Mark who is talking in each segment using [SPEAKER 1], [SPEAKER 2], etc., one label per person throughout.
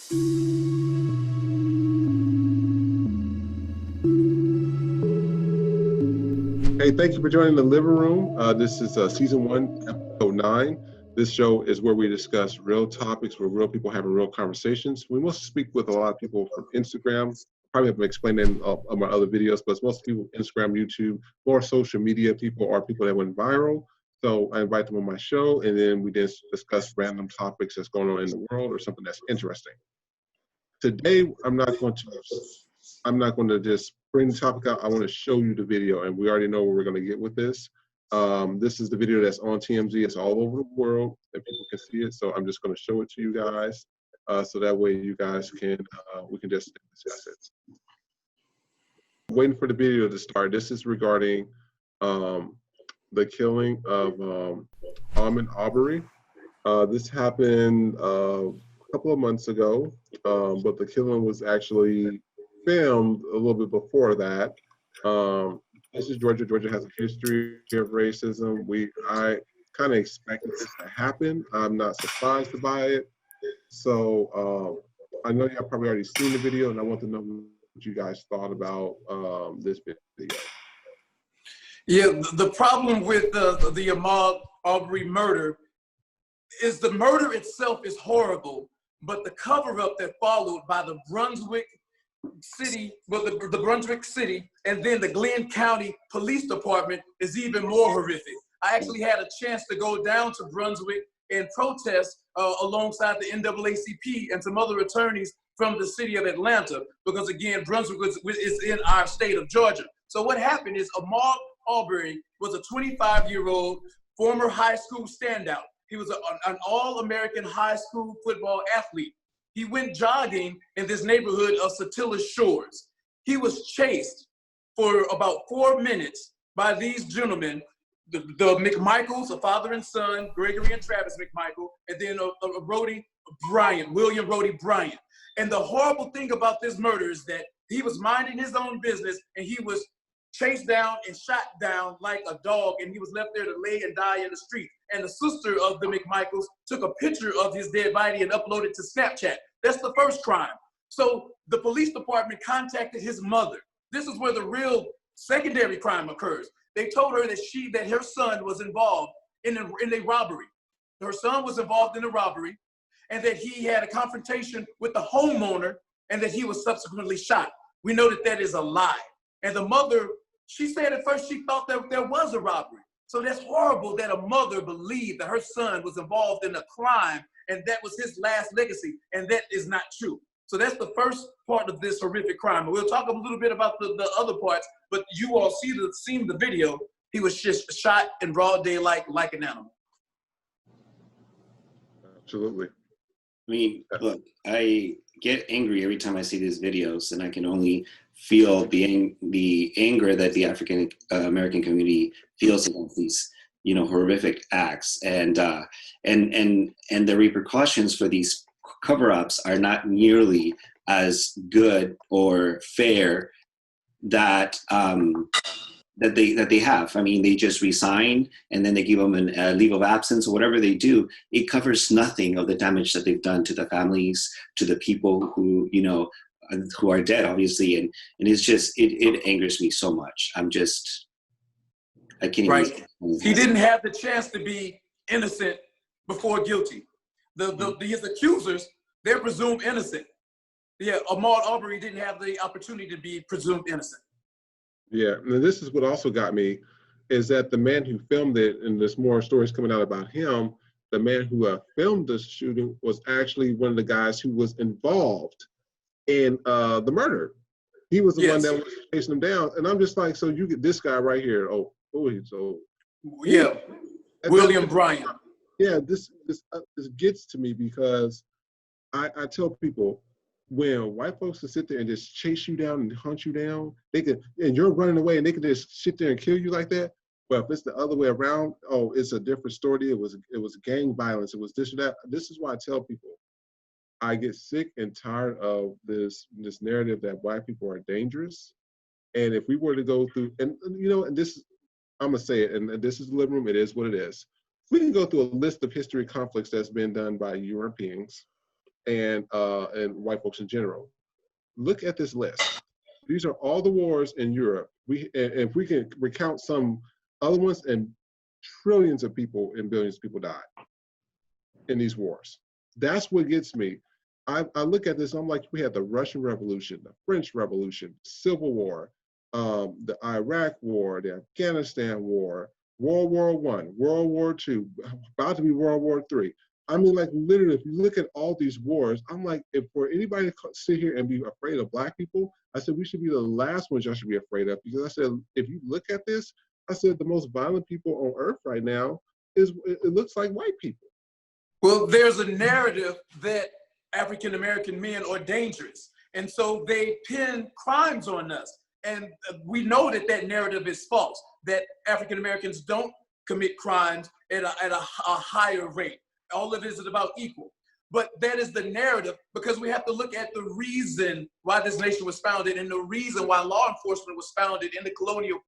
[SPEAKER 1] Hey, thank you for joining the living room. This is season 1, episode 9. This show is where we discuss real topics, where real people having real conversations. We mostly speak with a lot of people from Instagram. Probably have to explain them on my other videos, but it's most people Instagram, YouTube, more social media people or people that went viral. So I invite them on my show, and then we just discuss random topics that's going on in the world or something that's interesting. Today, I'm not going to just bring the topic out. I want to show you the video, and we already know where we're going to get with this. This is the video that's on TMZ. It's all over the world, and people can see it. So I'm just going to show it to you guys, so that way you guys can we can just discuss it. Waiting for the video to start. This is regarding the killing of Ahmaud Arbery. This happened a couple of months ago, but the killing was actually filmed a little bit before that. This is Georgia. Georgia has a history of racism. I kind of expected this to happen. I'm not surprised by it. So I know y'all probably already seen the video, and I want to know what you guys thought about this video.
[SPEAKER 2] Yeah, the problem with the Ahmaud Arbery murder is the murder itself is horrible, but the cover-up that followed by the Brunswick City, the Brunswick City, and then the Glenn County Police Department is even more horrific. I actually had a chance to go down to Brunswick and protest alongside the NAACP and some other attorneys from the city of Atlanta, because again, Brunswick is in our state of Georgia. So what happened is Ahmaud Arbery was a 25-year-old former high school standout. He was an all-American high school football athlete. He went jogging in this neighborhood of Satilla Shores. He was chased for about 4 minutes by these gentlemen, the McMichaels, a father and son, Gregory and Travis McMichael, and then William Rhodey Bryant. And the horrible thing about this murder is that he was minding his own business, and he was chased down and shot down like a dog, and he was left there to lay and die in the street. And the sister of the McMichaels took a picture of his dead body and uploaded it to Snapchat. That's the first crime. So the police department contacted his mother. This is where the real secondary crime occurs. They told her that her son was involved in a robbery. Her son was involved in a robbery, and that he had a confrontation with the homeowner, and that he was subsequently shot. We know that that is a lie. And the mother, she said at first she thought that there was a robbery. So that's horrible that a mother believed that her son was involved in a crime, and that was his last legacy, and that is not true. So that's the first part of this horrific crime. And we'll talk a little bit about the other parts, but you all seen the video. He was just shot in broad daylight like an animal.
[SPEAKER 1] Absolutely.
[SPEAKER 3] I mean, look, I get angry every time I see these videos, and I can only feel the anger that the African American community feels against these, horrific acts, and the repercussions for these cover-ups are not nearly as good or fair that they have. I mean, they just resign, and then they give them a leave of absence or whatever they do. It covers nothing of the damage that they've done to the families, to the people who are dead, obviously, and it's just it angers me so much. I can't even.
[SPEAKER 2] Right. He didn't have the chance to be innocent before guilty. His accusers, they're presumed innocent. Yeah, Ahmaud Arbery didn't have the opportunity to be presumed innocent.
[SPEAKER 1] Yeah, and this is what also got me, is that the man who filmed it, and there's more stories coming out about him, the man who filmed the shooting was actually one of the guys who was involved in the murder. He was the one that was chasing him down. And I'm just like, so you get this guy right here.
[SPEAKER 2] William Bryant.
[SPEAKER 1] Yeah, this gets to me, because I tell people, when white folks can sit there and just chase you down and hunt you down, and you're running away, and they can just sit there and kill you like that. But if it's the other way around, it's a different story. It was gang violence. It was this or that. This is why I tell people, I get sick and tired of this narrative that black people are dangerous. And if we were to go through, and this, I'm gonna say it, and this is the living room. It is what it is. We can go through a list of history conflicts that's been done by Europeans, and white folks in general. Look at this list. These are all the wars in Europe. If we can recount some other ones, and trillions of people and billions of people died in these wars. That's what gets me. I look at this, I'm like, we had the Russian Revolution, the French Revolution, Civil War, the Iraq War, the Afghanistan War, World War I, World War II, about to be World War III. I mean, like, literally, if you look at all these wars, I'm like, if for anybody to sit here and be afraid of Black people, I said, we should be the last ones y'all should be afraid of. Because I said, if you look at this, I said, the most violent people on earth right now it looks like white people.
[SPEAKER 2] Well, there's a narrative that African-American men are dangerous. And so they pin crimes on us. And we know that that narrative is false, that African-Americans don't commit crimes at a higher rate. All of it is about equal. But that is the narrative, because we have to look at the reason why this nation was founded and the reason why law enforcement was founded in the colonial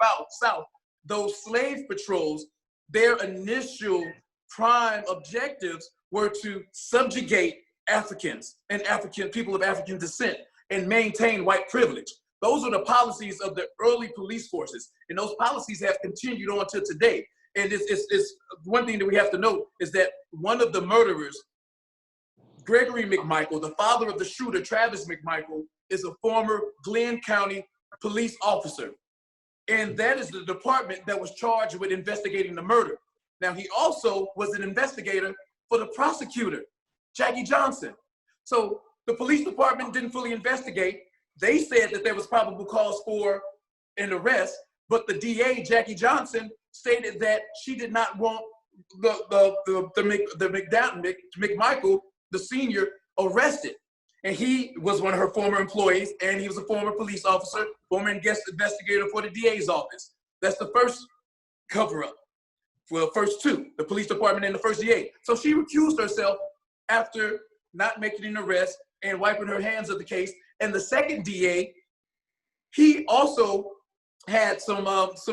[SPEAKER 2] South. Those slave patrols, their initial prime objectives were to subjugate Africans and people of African descent and maintain white privilege. Those are the policies of the early police forces, and those policies have continued on to today. And it's one thing that we have to note is that one of the murderers, Gregory McMichael, the father of the shooter, Travis McMichael, is a former Glenn County police officer. And that is the department that was charged with investigating the murder. Now, he also was an investigator for the prosecutor, Jackie Johnson. So the police department didn't fully investigate. They said that there was probable cause for an arrest, but the DA, Jackie Johnson, stated that she did not want McMichael, the senior, arrested. And he was one of her former employees, and he was a former police officer, former investigator for the DA's office. That's the first cover-up. Well, first two, the police department and the first DA. So she recused herself after not making an arrest and wiping her hands of the case. And the second DA, he also had some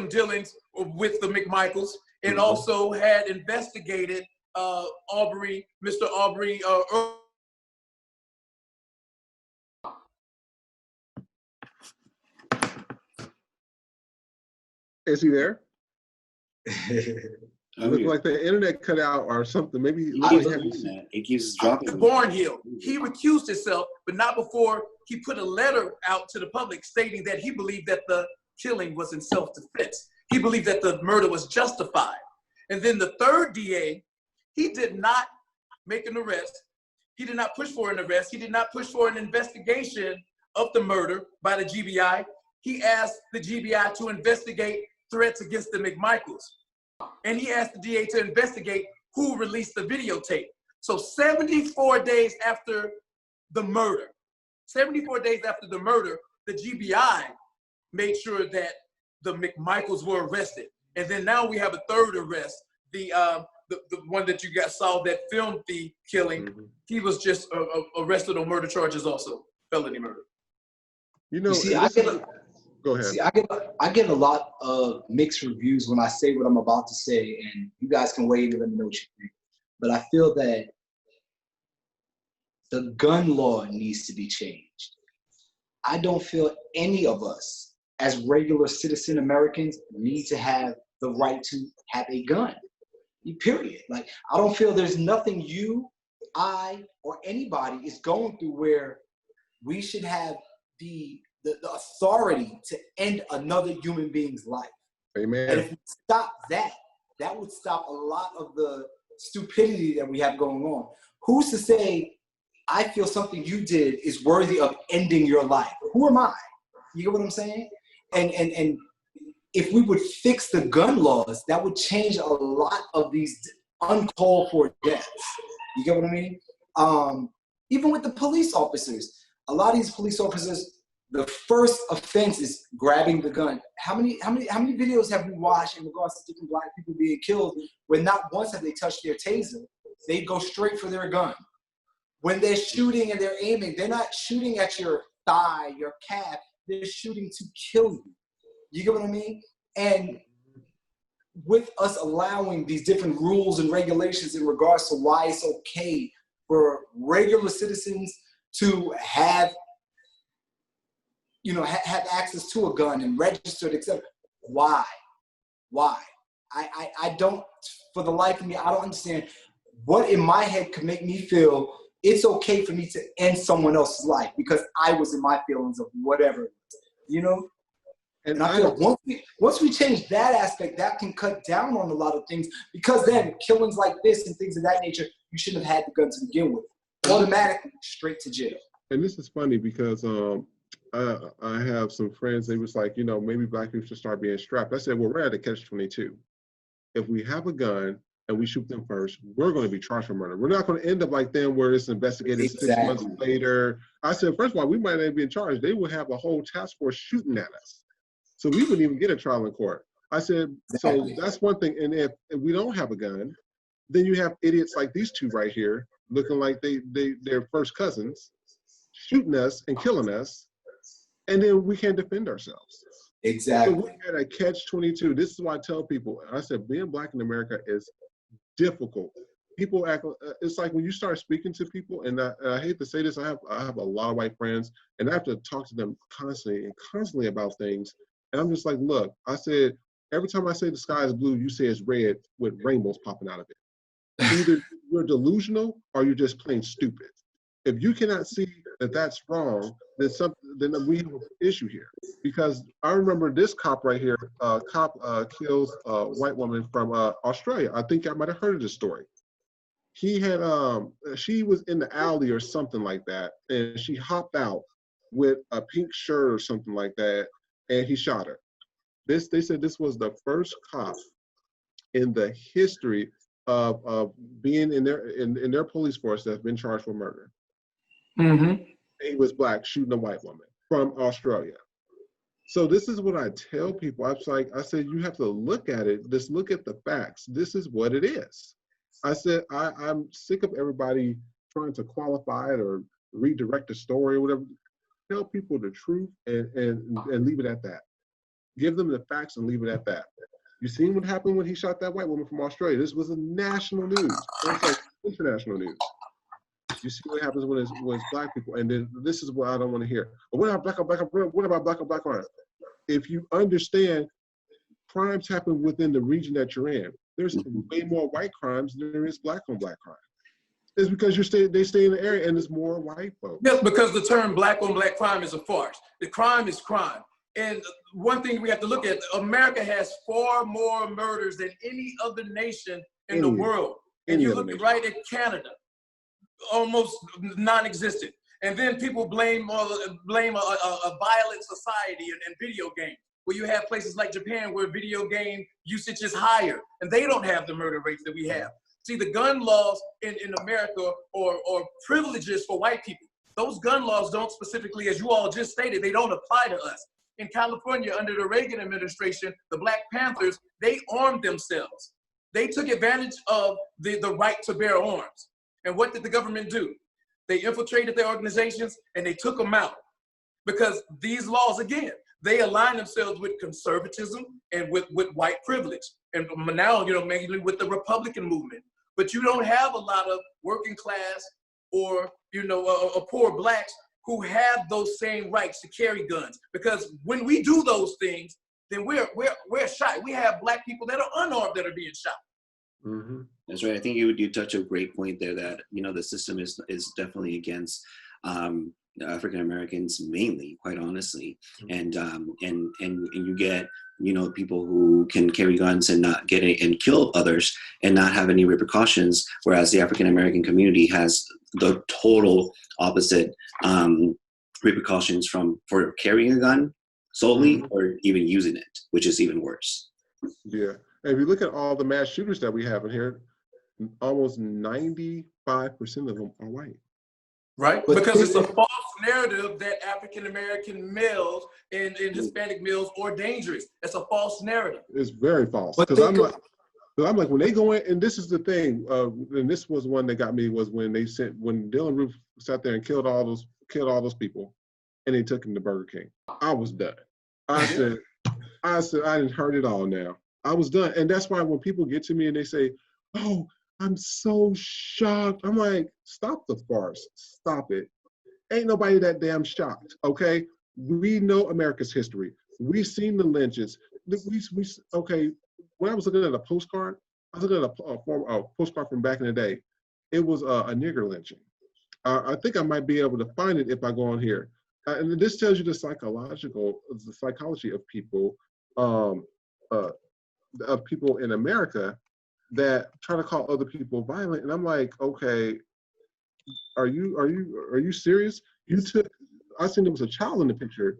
[SPEAKER 2] dealings with the McMichaels, and also had investigated Arbery, Mr. Arbery.
[SPEAKER 1] Is he there? It looked like the internet cut out or something. Maybe
[SPEAKER 3] it keeps dropping.
[SPEAKER 2] Barnhill. He recused himself, but not before he put a letter out to the public stating that he believed that the killing was in self-defense. He believed that the murder was justified. And then the third DA, he did not make an arrest. He did not push for an arrest. He did not push for an investigation of the murder by the GBI. He asked the GBI to investigate threats against the McMichaels. And he asked the DA to investigate who released the videotape. So 74 days after the murder, the GBI made sure that the McMichaels were arrested. And then now we have a third arrest, the one that you guys saw that filmed the killing. He was just arrested on murder charges also, felony murder.
[SPEAKER 1] You know,
[SPEAKER 4] see,
[SPEAKER 1] go ahead.
[SPEAKER 4] See, I get a lot of mixed reviews when I say what I'm about to say, and you guys can weigh in and let me know what you think. But I feel that the gun law needs to be changed. I don't feel any of us as regular citizen Americans need to have the right to have a gun, period. Like, I don't feel there's nothing you, I, or anybody is going through where we should have the authority to end another human being's life.
[SPEAKER 1] Amen.
[SPEAKER 4] And if we stop that, that would stop a lot of the stupidity that we have going on. Who's to say I feel something you did is worthy of ending your life? Who am I? You get what I'm saying? And if we would fix the gun laws, that would change a lot of these uncalled for deaths. You get what I mean? Even with the police officers, a lot of these police officers, the first offense is grabbing the gun. How many videos have we watched in regards to different Black people being killed where not once have they touched their taser? They go straight for their gun. When they're shooting and they're aiming, they're not shooting at your thigh, your calf. They're shooting to kill you. You get what I mean? And with us allowing these different rules and regulations in regards to why it's okay for regular citizens to have, have access to a gun and registered, etc. Why? I don't, for the life of me, I don't understand what in my head could make me feel it's okay for me to end someone else's life because I was in my feelings of whatever, And I feel once we change that aspect, that can cut down on a lot of things, because then killings like this and things of that nature, you shouldn't have had the gun to begin with. Automatically straight to jail.
[SPEAKER 1] And this is funny because I have some friends, they was like, maybe black people should start being strapped. I said, well, we're at a catch-22. If we have a gun and we shoot them first, we're going to be charged for murder. We're not going to end up like them where it's investigated 6 months later. I said, first of all, we might not be in charge. They would have a whole task force shooting at us. So we wouldn't even get a trial in court. I said, so that's one thing. And if we don't have a gun, then you have idiots like these two right here, looking like they're first cousins, shooting us and killing us, and then we can't defend ourselves.
[SPEAKER 4] Exactly.
[SPEAKER 1] So we're at a catch-22. This is why I tell people, I said, being black in America is difficult. People act, it's like when you start speaking to people, and I hate to say this, I have a lot of white friends, and I have to talk to them constantly about things. And I'm just like, look, I said, every time I say the sky is blue, you say it's red with rainbows popping out of it. Either you're delusional or you're just plain stupid. If you cannot see that that's wrong, then we have an issue here. Because I remember this cop right here, kills a white woman from Australia. I think I might have heard of this story. He had, she was in the alley or something like that, and she hopped out with a pink shirt or something like that, and he shot her. They said this was the first cop in the history of being in their police force that's been charged for murder.
[SPEAKER 2] Mm-hmm.
[SPEAKER 1] He was black, shooting a white woman from Australia. So this is what I tell people. I said, you have to look at it. Just look at the facts. This is what it is. I said, I'm sick of everybody trying to qualify it or redirect the story or whatever. Tell people the truth and leave it at that. Give them the facts and leave it at that. You seen what happened when he shot that white woman from Australia? This was a national news. It's like international news. You see what happens when it's black people, and then this is what I don't want to hear. But what about black on black? What about black on black crime? If you understand, crimes happen within the region that you're in. There's way more white crimes than there is black on black crime. It's because they stay in the area and there's more white folks.
[SPEAKER 2] Yes, because the term black on black crime is a farce. The crime is crime. And one thing we have to look at, America has far more murders than any other nation in the world. And you look right at Canada, almost non-existent. And then people blame a violent society and video games, where you have places like Japan where video game usage is higher, and they don't have the murder rates that we have. See, the gun laws in America are privileges for white people. Those gun laws don't specifically, as you all just stated, they don't apply to us. In California, under the Reagan administration, the Black Panthers, they armed themselves. They took advantage of the right to bear arms. And what did the government do? They infiltrated their organizations and they took them out. Because these laws, again, they align themselves with conservatism and with white privilege. And now, mainly with the Republican movement. But you don't have a lot of working class or, poor blacks who have those same rights to carry guns. Because when we do those things, then we're shot. We have black people that are unarmed that are being shot.
[SPEAKER 3] Mm-hmm. That's right. I think you touch a great point there that, the system is definitely against African Americans mainly, quite honestly. And you get, people who can carry guns and not get it and kill others and not have any repercussions, whereas the African American community has the total opposite repercussions for carrying a gun solely or even using it, which is even worse.
[SPEAKER 1] Yeah. And if you look at all the mass shooters that we have in here, almost 95% of them are white.
[SPEAKER 2] Right? Because it's a false narrative that African-American males and Hispanic males are dangerous. It's a false narrative.
[SPEAKER 1] It's very false. Because I'm like, when they go in, and this is the thing, and this was one that got me, was when Dylan Roof sat there and killed all those people, and they took him to Burger King. I was done. I said, I didn't heard it all now. I was done. And that's why when people get to me and they say, oh, I'm so shocked. I'm like, stop the farce. Stop it. Ain't nobody that damn shocked, okay? We know America's history. We've seen the lynches. Okay, when I was looking at a postcard, I was looking at a postcard from back in the day. It was a nigger lynching. I think I might be able to find it if I go on here. And this tells you the psychology um, uh, of people in America that try to call other people violent. And I'm like, okay, are you serious? I seen there was a child in the picture.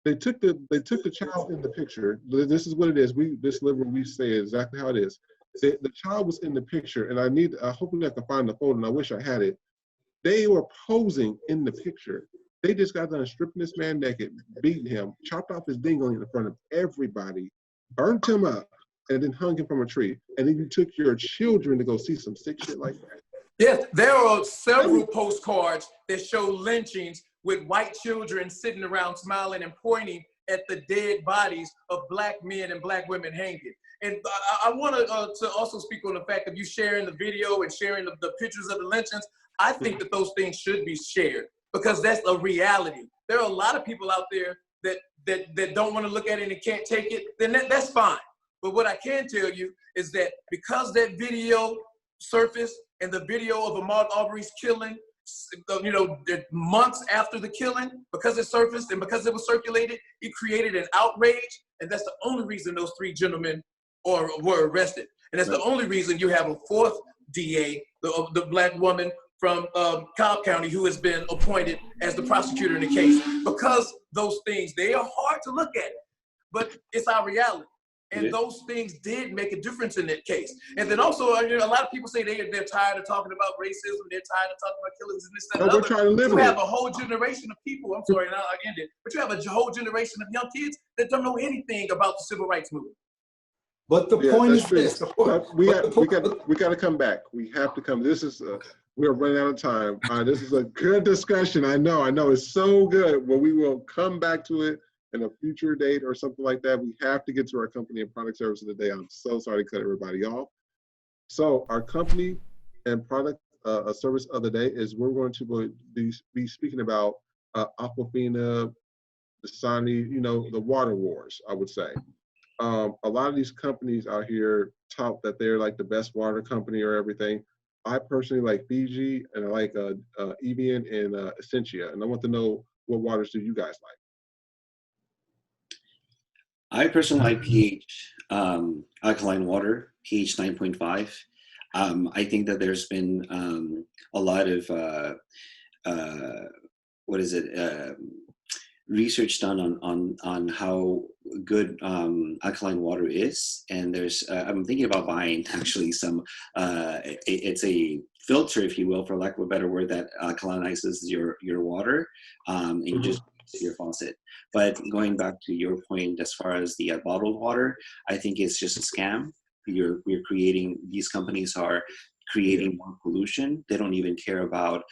[SPEAKER 1] They took the child in the picture. This is what it is. This living, we say exactly how it is. The child was in the picture, and hopefully I can find the photo, and I wish I had it. They were posing in the picture. They just got done stripping this man naked, beating him, chopped off his dingling in front of everybody, burnt him up, and then hung him from a tree. And then you took your children to go see some sick shit like that.
[SPEAKER 2] Yes, there are several postcards that show lynchings with white children sitting around smiling and pointing at the dead bodies of Black men and Black women hanging. And I want to also speak on the fact of you sharing the video and sharing the pictures of the lynchings. I think that those things should be shared because that's a reality. There are a lot of people out there that don't want to look at it and can't take it, then that's fine. But what I can tell you is that because that video surfaced and the video of Ahmaud Arbery's killing, months after the killing, because it surfaced and because it was circulated, it created an outrage. And that's the only reason those three gentlemen were arrested. And that's the only reason you have a fourth DA, the Black woman from Cobb County, who has been appointed as the prosecutor in the case. Because those things, they are hard to look at, but it's our reality. And those things did make a difference in that case. And then also, a lot of people say they're tired of talking about racism, they're tired of talking about killings and this, that, and
[SPEAKER 1] we're trying to live
[SPEAKER 2] you
[SPEAKER 1] it.
[SPEAKER 2] have a whole generation of people, I'm sorry, and I'll end it, but you have a whole generation of young kids that don't know anything about the civil rights movement.
[SPEAKER 4] But the point is this.
[SPEAKER 1] We got to come back. We have to come. This is, we're running out of time. This is a good discussion. I know it's so good. Well, we will come back to it in a future date or something like that. We have to get to our company and product service of the day. I'm so sorry to cut everybody off. So our company and product service of the day is we're going to be speaking about Aquafina, Dasani, the water wars, I would say. A lot of these companies out here tout that they're like the best water company or everything. I personally like Fiji and I like Evian and Essentia. And I want to know, what waters do you guys like?
[SPEAKER 3] I personally like pH alkaline water, pH 9.5. I think that there's been a lot of research done on how good alkaline water is, and there's I'm thinking about buying actually some. It's a filter, if you will, for lack of a better word, that alkalinizes your water, and you just your faucet. But going back to your point, as far as the bottled water, I think it's just a scam. We're creating, these companies are creating more pollution. They don't even care about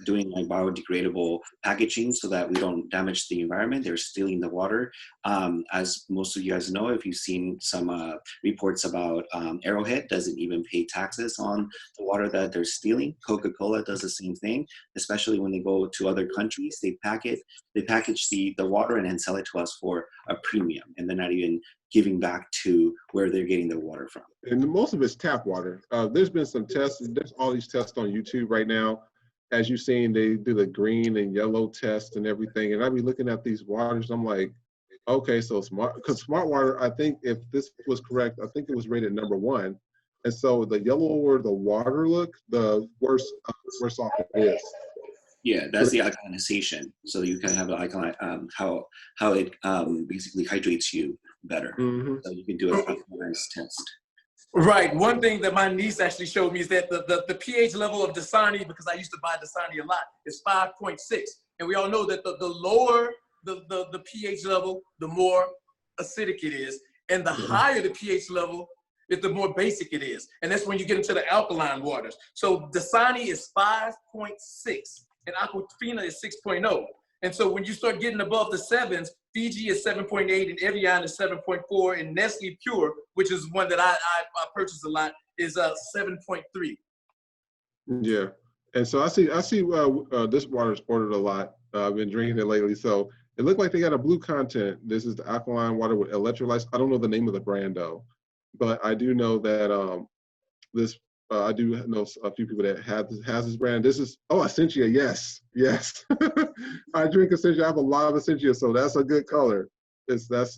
[SPEAKER 3] doing like biodegradable packaging so that we don't damage the environment. They're stealing the water. As most of you guys know, if you've seen some reports about Arrowhead doesn't even pay taxes on the water that they're stealing. Coca-Cola does the same thing, especially when they go to other countries. They package the water and then sell it to us for a premium, and they're not even giving back to where they're getting their water from.
[SPEAKER 1] And most of it's tap water. There's been some tests. There's all these tests on YouTube right now. As you've seen, they do the green and yellow test and everything. And I be looking at these waters. I'm like, okay, so because smart water, I think if this was correct, I think it was rated #1. And so the yellower the water look, the worse off it is.
[SPEAKER 3] Yeah, that's the alkalinization. So you can have the alkaline, how it basically hydrates you better. Mm-hmm. So you can do an alkalinized test.
[SPEAKER 2] Right. One thing that my niece actually showed me is that the pH level of Dasani, because I used to buy Dasani a lot, is 5.6. And we all know that the lower the pH level, the more acidic it is. And the higher the pH level, the more basic it is. And that's when you get into the alkaline waters. So Dasani is 5.6 and Aquafina is 6.0. And so when you start getting above the 7s, Fiji is 7.8, and Evian is 7.4, and Nestle Pure, which is one that I purchase a lot, is 7.3.
[SPEAKER 1] Yeah, and so I see this water's ordered a lot. I've been drinking it lately, so it looked like they got a blue content. This is the alkaline water with electrolytes. I don't know the name of the brand though, but I do know that this. I do know a few people that has this brand. This is Essentia. Yes. I drink Essentia. I have a lot of Essentia, so that's a good color. That's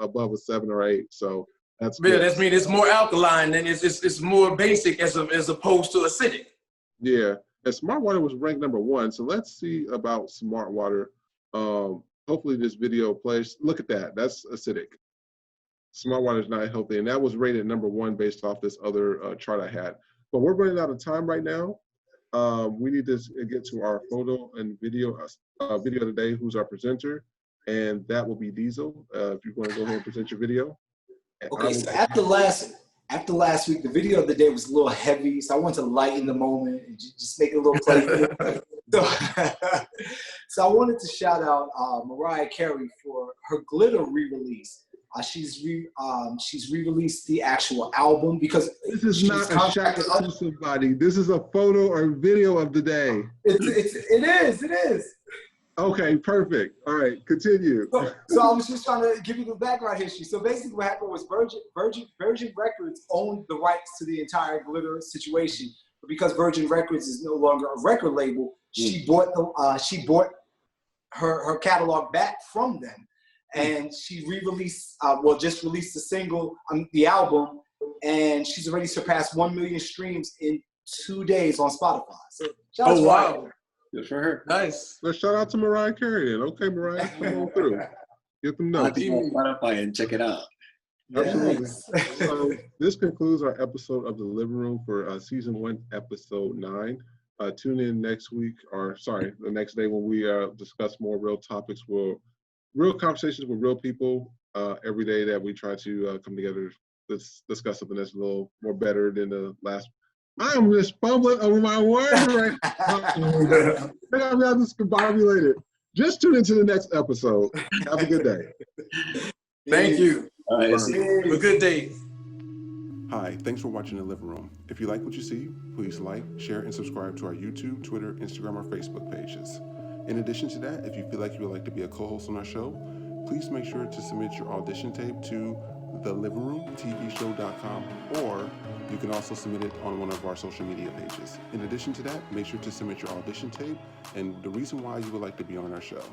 [SPEAKER 1] above a 7 or 8. So that's
[SPEAKER 2] Yeah,
[SPEAKER 1] good.
[SPEAKER 2] that's mean it's more alkaline and it's more basic as opposed to acidic.
[SPEAKER 1] Yeah, and Smart Water was ranked #1. So let's see about Smart Water. Hopefully this video plays. Look at that. That's acidic. Smart Water is not healthy, and that was rated #1 based off this other chart I had. But we're running out of time right now. We need to get to our photo and video video today. Who's our presenter? And that will be Diesel. If you want to go ahead and present your video.
[SPEAKER 4] Okay, so after last week, the video of the day was a little heavy, so I wanted to lighten the moment and just make it a little playful. So I wanted to shout out Mariah Carey for her Glitter re-release. She's re-released the actual album because
[SPEAKER 1] this is not a shout out to somebody. This is a photo or video of the day.
[SPEAKER 4] It is.
[SPEAKER 1] Okay, perfect. All right, continue.
[SPEAKER 4] So I was just trying to give you the background history. So basically what happened was Virgin Records owned the rights to the entire Glitter situation. But because Virgin Records is no longer a record label, she bought her catalog back from them. And she re-released, just released the single, the album, and she's already surpassed 1 million streams in 2 days on Spotify. So
[SPEAKER 2] wow.
[SPEAKER 3] Good for her.
[SPEAKER 2] Nice.
[SPEAKER 1] Let's shout out to Mariah Carey then. Okay, Mariah, come on through. Get them notes.
[SPEAKER 3] On Spotify and check it out.
[SPEAKER 1] Absolutely. So this concludes our episode of The Living Room for Season 1, Episode 9. Tune in next week, the next day when we discuss more real topics. Real conversations with real people every day that we try to come together to discuss something that's a little more better than the last. I'm just fumbling over my words right now. I'm not discombobulated. Just tune into the next episode. Have a good day.
[SPEAKER 2] Thank you.
[SPEAKER 3] All right,
[SPEAKER 2] Have a good day.
[SPEAKER 1] Hi, thanks for watching The Living Room. If you like what you see, please like, share, and subscribe to our YouTube, Twitter, Instagram, or Facebook pages. In addition to that, if you feel like you would like to be a co-host on our show, please make sure to submit your audition tape to thelivingroomtvshow.com, or you can also submit it on one of our social media pages. In addition to that, make sure to submit your audition tape and the reason why you would like to be on our show.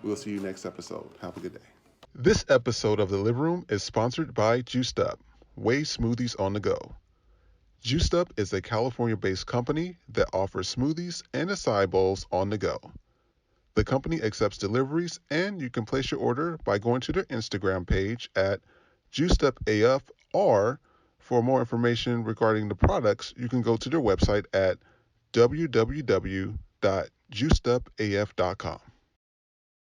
[SPEAKER 1] We'll see you next episode. Have a good day. This episode of The Living Room is sponsored by Juiced Up, Whey Smoothies on the Go. Juiced Up is a California-based company that offers smoothies and acai bowls on the go. The company accepts deliveries, and you can place your order by going to their Instagram page at JuicedUpAF, or for more information regarding the products, you can go to their website at www.juicedupaf.com.